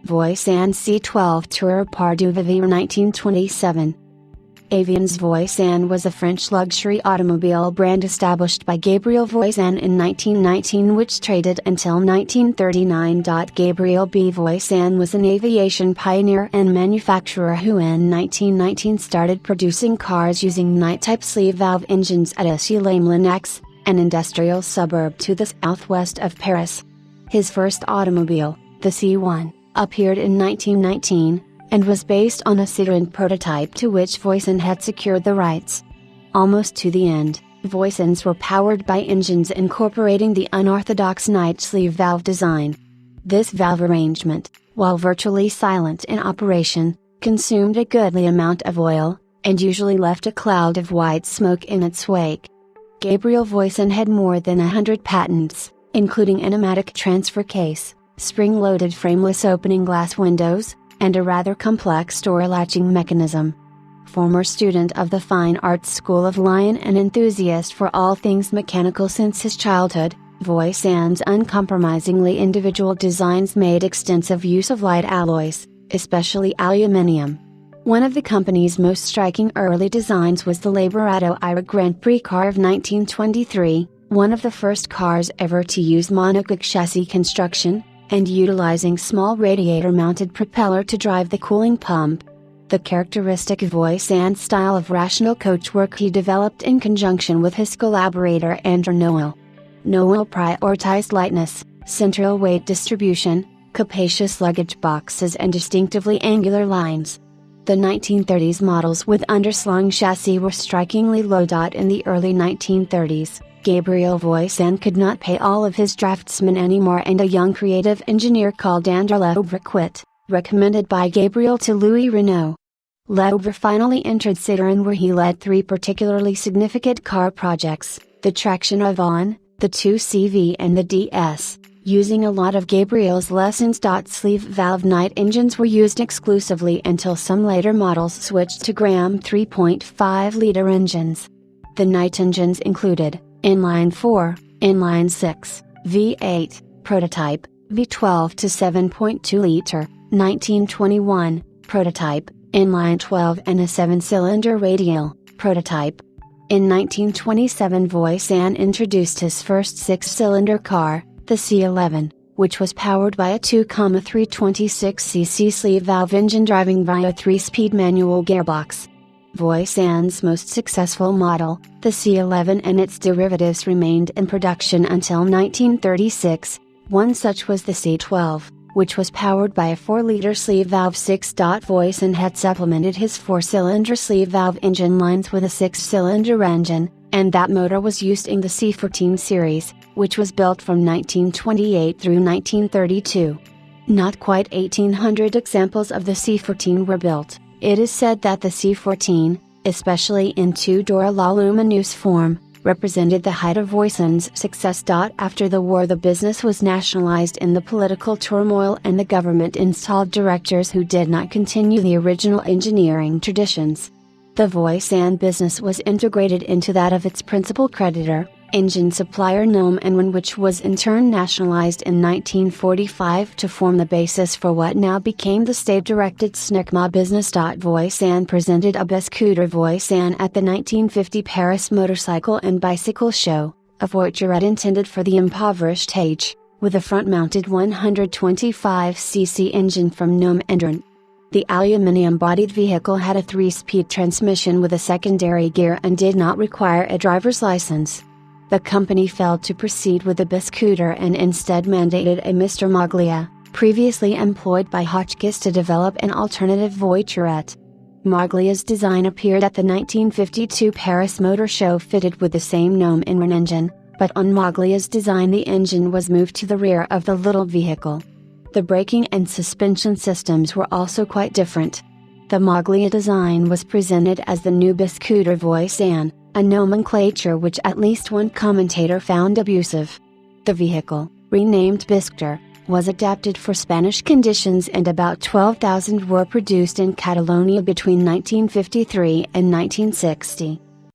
Voisin C12 Tourer par Duvivier 1927. Avions Voisin was a French luxury automobile brand established by Gabriel Voisin in 1919, which traded until 1939. Gabriel B. Voisin was an aviation pioneer and manufacturer who in 1919 started producing cars using night-type sleeve valve engines at Issy-les-Moulineaux, an industrial suburb to the southwest of Paris. His first automobile, the C1, appeared in 1919, and was based on a Citroën prototype to which Voisin had secured the rights. Almost to the end, Voisins were powered by engines incorporating the unorthodox night sleeve valve design. This valve arrangement, while virtually silent in operation, consumed a goodly amount of oil, and usually left a cloud of white smoke in its wake. Gabriel Voisin had more than 100 patents, including an automatic transfer case, spring-loaded frameless opening glass windows, and a rather complex door latching mechanism. Former student of the Fine Arts School of Lyon and enthusiast for all things mechanical since his childhood, Voisin's uncompromisingly individual designs made extensive use of light alloys, especially aluminium. One of the company's most striking early designs was the Laborado Ira Grand Prix car of 1923, one of the first cars ever to use monocoque chassis construction, and utilizing small radiator-mounted propeller to drive the cooling pump. The characteristic Voisin style of rational coachwork he developed in conjunction with his collaborator Andrew Noel. Noel prioritized lightness, central weight distribution, capacious luggage boxes and distinctively angular lines. The 1930s models with underslung chassis were strikingly low. In the early 1930s, Gabriel Voisin could not pay all of his draftsmen anymore, and a young creative engineer called André Lebre quit, recommended by Gabriel to Louis Renault. Lebre finally entered Citroën, where he led three particularly significant car projects, the Traction Avant, the 2CV and the DS. Using a lot of Gabriel's lessons. Sleeve valve night engines were used exclusively until some later models switched to Graham 3.5-liter engines. The night engines included Inline 4, Inline 6, V8, Prototype, V12 to 7.2-liter, 1921, Prototype, Inline 12 and a 7-cylinder radial, Prototype. In 1927 Voisin introduced his first 6-cylinder car, the C11, which was powered by a 2,326cc sleeve valve engine driving via a 3-speed manual gearbox. Voisin's most successful model, the C11 and its derivatives, remained in production until 1936. One such was the C12, which was powered by a 4-liter sleeve valve 6. Voisin had supplemented his 4-cylinder sleeve valve engine lines with a 6-cylinder engine, and that motor was used in the C14 series, which was built from 1928 through 1932. Not quite 1,800 examples of the C14 were built. It is said that the C14, especially in two-door La Lumineuse form, represented the height of Voisin's success. After the war, the business was nationalized in the political turmoil, and the government installed directors who did not continue the original engineering traditions. The Voisin business was integrated into that of its principal creditor, engine supplier Gnome, and one which was in turn nationalized in 1945 to form the basis for what now became the state-directed Snecma business. Voisin presented a Biscuiter Voisin at the 1950 Paris Motorcycle and Bicycle Show, a voiturette intended for the impoverished age, with a front-mounted 125cc engine from Gnome Endurant. The aluminium-bodied vehicle had a 3-speed transmission with a secondary gear and did not require a driver's license. The company failed to proceed with the Biscuiter and instead mandated a Mr. Moglia, previously employed by Hotchkiss, to develop an alternative voiturette. Moglia's design appeared at the 1952 Paris Motor Show fitted with the same Gnome Endurant engine, but on Moglia's design the engine was moved to the rear of the little vehicle. The braking and suspension systems were also quite different. The Moglia design was presented as the new Biscuiter Voisin, a nomenclature which at least one commentator found abusive. The vehicle, renamed Biscuiter, was adapted for Spanish conditions, and about 12,000 were produced in Catalonia between 1953 and 1960.